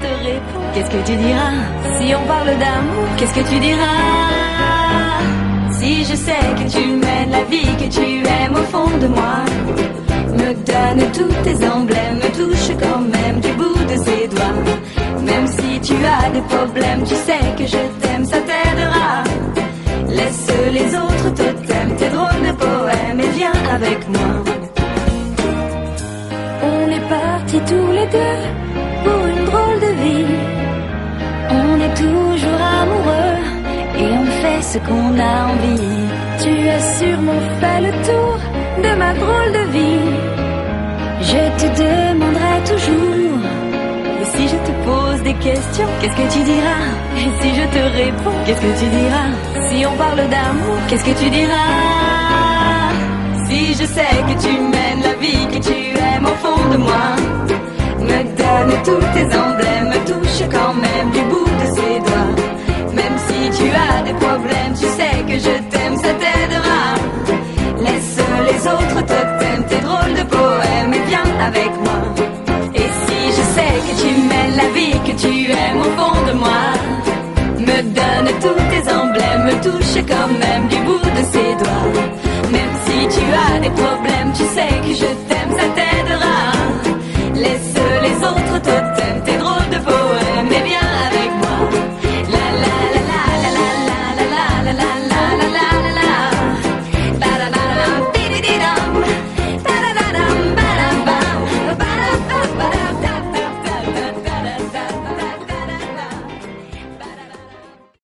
te réponds, qu'est-ce que tu diras? Si on parle d'amour, qu'est-ce que tu diras? Si je sais que tu mènes la vie que tu aimes au fond de moi, me donne tous tes emblèmes, me touche quand même du bout de ses doigts. Même si tu as des problèmes, tu sais que je t'aime, ça t'aidera. Laisse les autres totems, tes drôles de poèmes et viens avec moi. On est partis tous les deux pour une drôle de vie. On est toujours amoureux et on fait ce qu'on a envie. Tu as sûrement fait le tour de ma drôle de vie. Je te demanderai toujours. Et si je te pose des questions, qu'est-ce que tu diras? Et si je te réponds, qu'est-ce que tu diras? Si on parle d'amour, qu'est-ce que tu diras? Si je sais que tu mènes la vie que tu aimes au fond de moi, me donne tous tes emblèmes, me touche quand même du bout de ses doigts. Même si tu as des problèmes, tu sais que je t'aime, ça t'aidera. Laisse les autres totems, tes drôles de poèmes et viens avec moi. Et si je sais que tu mènes la vie que tu aimes au fond de moi, me donne tous tes emblèmes, me touche quand même